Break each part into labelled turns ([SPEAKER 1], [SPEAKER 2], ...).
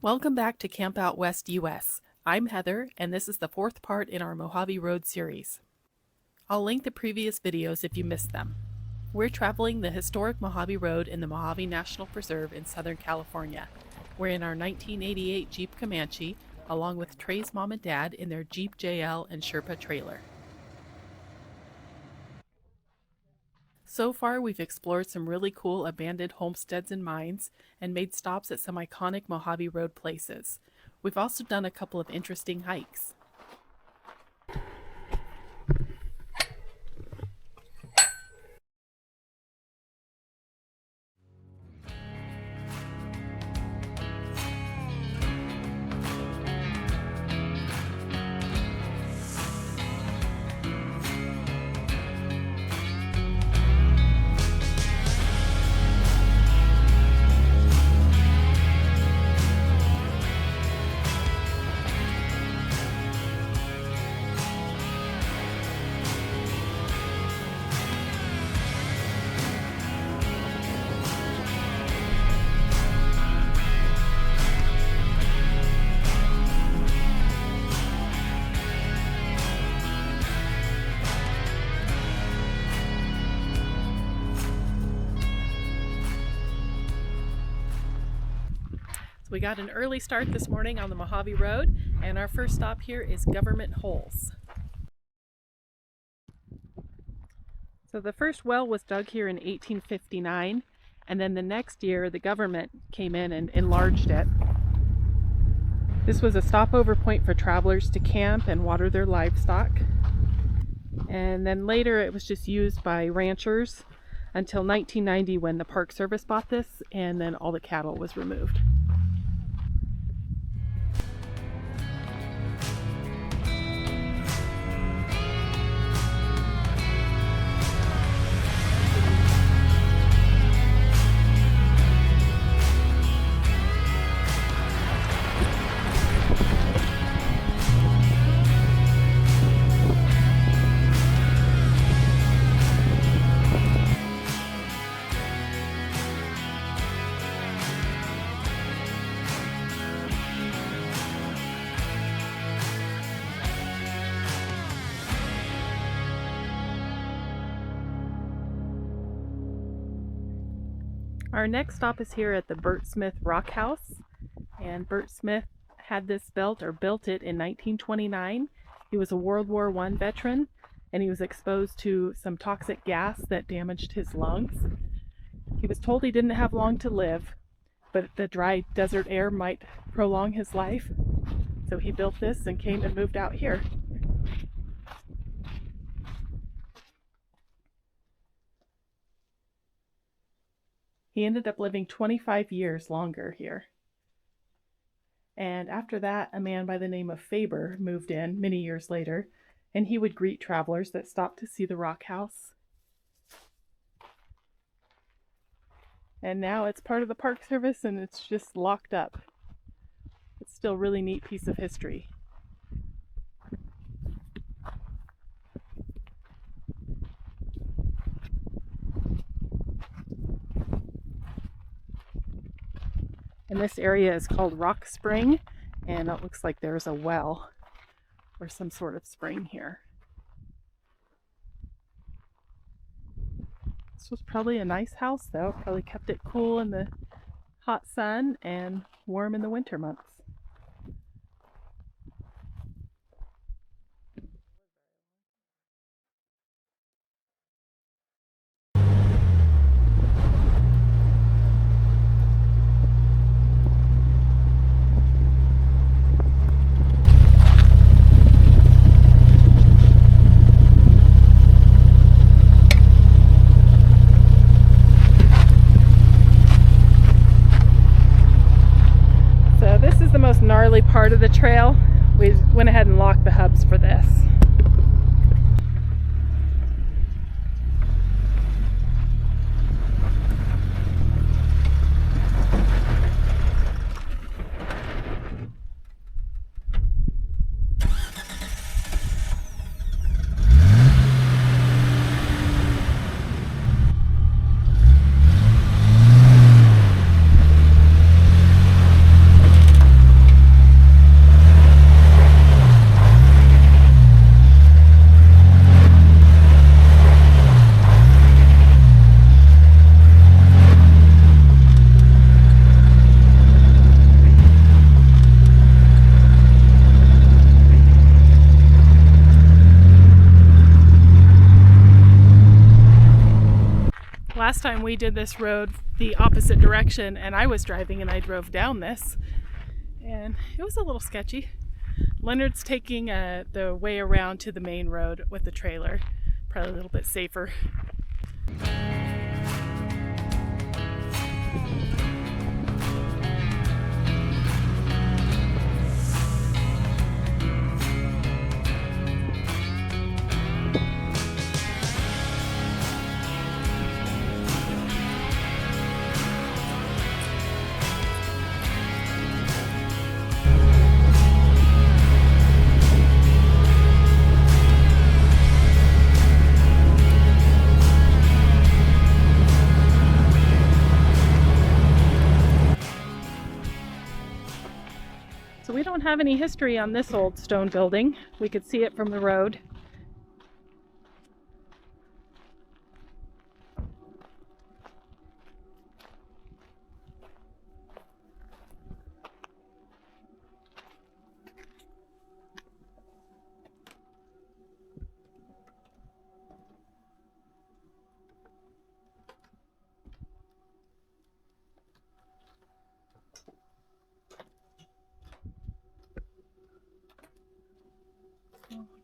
[SPEAKER 1] Welcome back to Camp Out West US. I'm Heather, and this is the fourth part in our Mojave Road series. I'll link the previous videos if you missed them. We're traveling the historic Mojave Road in the Mojave National Preserve in Southern California. We're in our 1988 Jeep Comanche, along with Treys Mom and Dad in their Jeep JL and Sherpa trailer. So far, we've explored some really cool abandoned homesteads and mines and made stops at some iconic Mojave Road places. We've also done a couple of interesting hikes. So we got an early start this morning on the Mojave Road, and our first stop here is Government Holes. So the first well was dug here in 1859, and then the next year the government came in and enlarged it. This was a stopover point for travelers to camp and water their livestock. And then later it was just used by ranchers until 1990 when the Park Service bought this, and then all the cattle was removed. Our next stop is here at the Bert Smith Rock House, and Bert Smith had this built it in 1929. He was a World War I veteran, and he was exposed to some toxic gas that damaged his lungs. He was told he didn't have long to live, but the dry desert air might prolong his life, so he built this and came and moved out here. He ended up living 25 years longer here. And after that, a man by the name of Faber moved in many years later, and he would greet travelers that stopped to see the rock house. And now it's part of the Park Service and it's just locked up. It's still a really neat piece of history. And this area is called Rock Spring, and it looks like there's a well or some sort of spring here. This was probably a nice house though, probably kept it cool in the hot sun and warm in the winter months. Gnarly part of the trail. We went ahead and locked the hubs for this. last time we did this road the opposite direction, and I was driving and I drove down this, and it was a little sketchy. Leonard's taking the way around to the main road with the trailer, probably a little bit safer. So we don't have any history on this old stone building. We could see it from the road.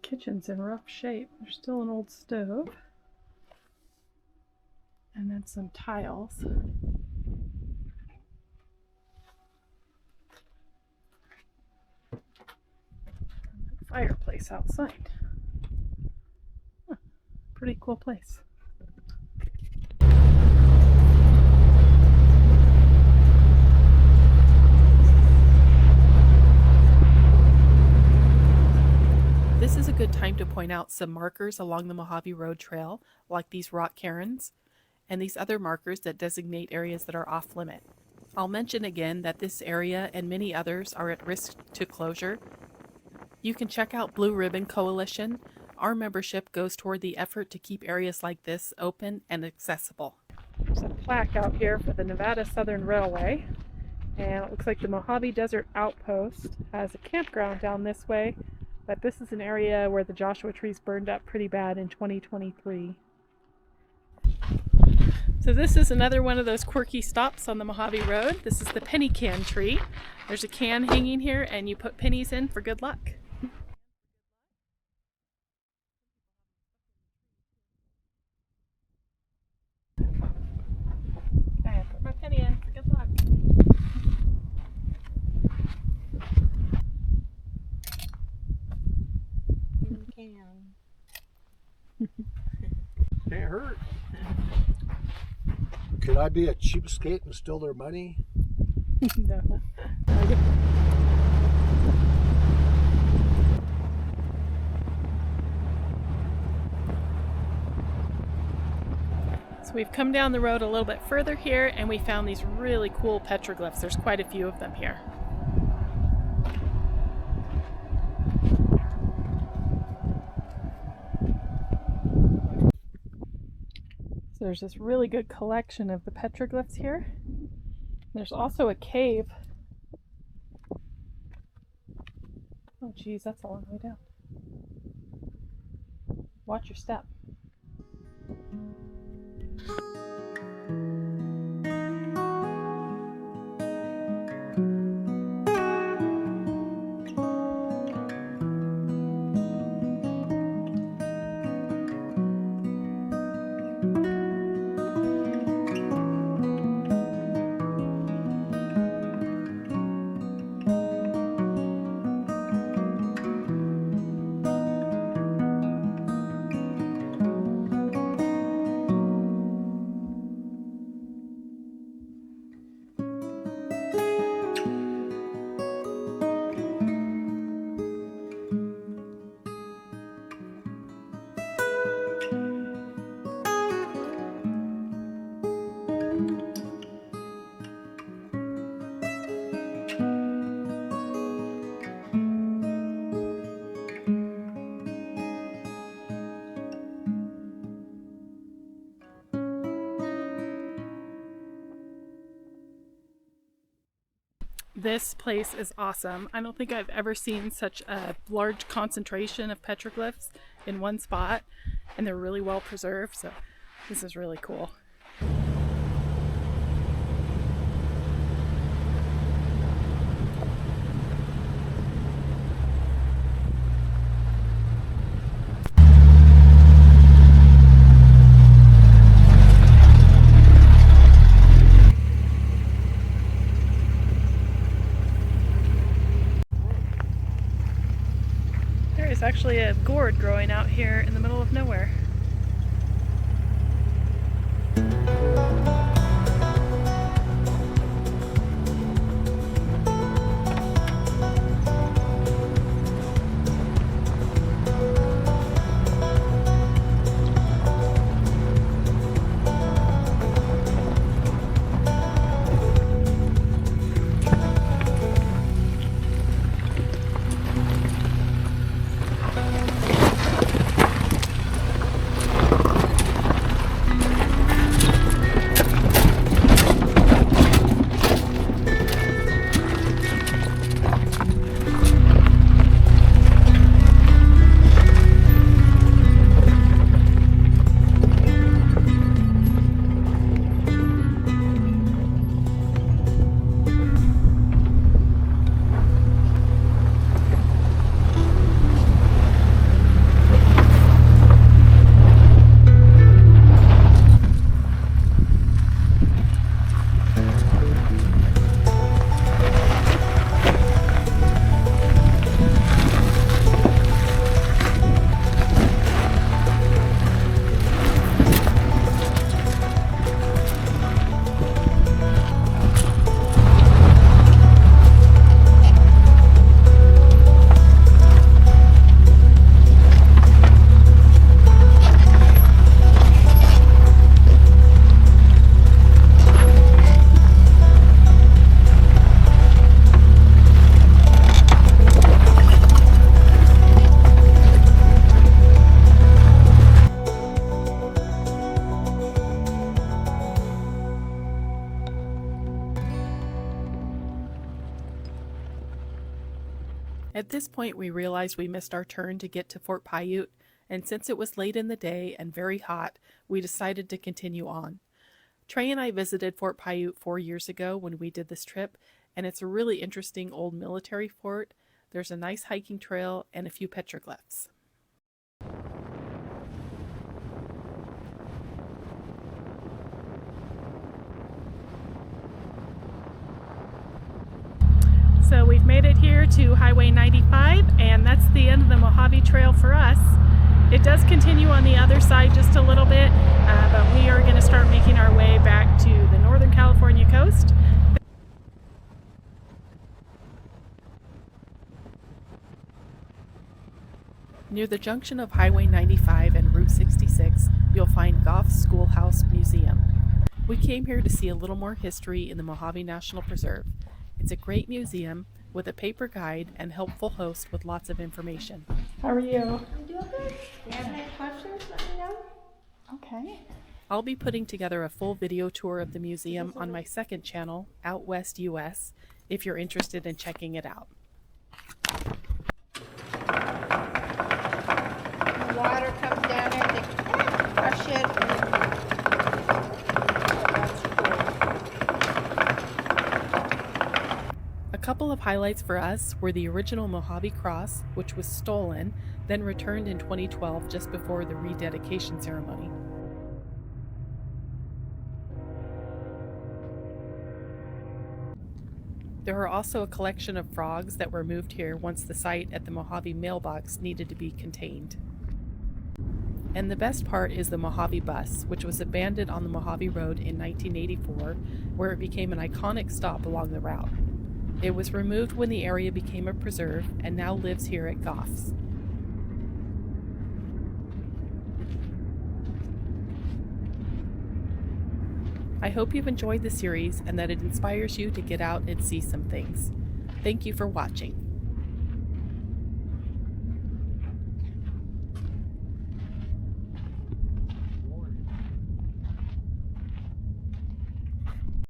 [SPEAKER 1] Kitchen's in rough shape. There's still an old stove. And then some tiles. Fireplace outside. Huh, pretty cool place. This is a good time to point out some markers along the Mojave Road trail, like these rock cairns, and these other markers that designate areas that are off limit. I'll mention again that this area and many others are at risk to closure. You can check out Blue Ribbon Coalition. Our membership goes toward the effort to keep areas like this open and accessible. There's a plaque out here for the Nevada Southern Railway, and it looks like the Mojave Desert Outpost has a campground down this way. But this is an area where the Joshua trees burned up pretty bad in 2023. So this is another one of those quirky stops on the Mojave Road. This is the penny can tree. There's a can hanging here and you put pennies in for good luck. Okay, put my penny in for good luck.
[SPEAKER 2] Can't hurt. Could I be a cheapskate and steal their money?
[SPEAKER 1] No. So we've come down the road a little bit further here and we found these really cool petroglyphs. There's quite a few of them here. So there's this really good collection of the petroglyphs here. There's also a cave. Oh geez, that's a long way down. Watch your step. This place is awesome. I don't think I've ever seen such a large concentration of petroglyphs in one spot, and they're really well preserved, so this is really cool. actually a gourd growing out here in the middle of nowhere. At this point, we realized we missed our turn to get to Fort Paiute, and since it was late in the day and very hot, we decided to continue on. Trey and I visited Fort Paiute 4 years ago when we did this trip, and it's a really interesting old military fort. There's a nice hiking trail and a few petroglyphs. So we've made it here to Highway 95, and that's the end of the Mojave Trail for us. It does continue on the other side just a little bit, but we are going to start making our way back to the Northern California coast. Near the junction of Highway 95 and Route 66, you'll find Goffs Schoolhouse Museum. We came here to see a little more history in the Mojave National Preserve. It's a great museum with a paper guide and helpful host with lots of information. How are you?
[SPEAKER 3] I'm doing good. If you have any questions, let me know.
[SPEAKER 1] Okay. I'll be putting together a full video tour of the museum on my second channel, Out West US, if you're interested in checking it out.
[SPEAKER 3] The water comes down there, they crush it.
[SPEAKER 1] A couple of highlights for us were the original Mojave Cross, which was stolen, then returned in 2012 just before the rededication ceremony. There are also a collection of frogs that were moved here once the site at the Mojave mailbox needed to be contained. And the best part is the Mojave bus, which was abandoned on the Mojave Road in 1984, where it became an iconic stop along the route. It was removed when the area became a preserve and now lives here at Goffs. I hope you've enjoyed the series and that it inspires you to get out and see some things. Thank you for watching.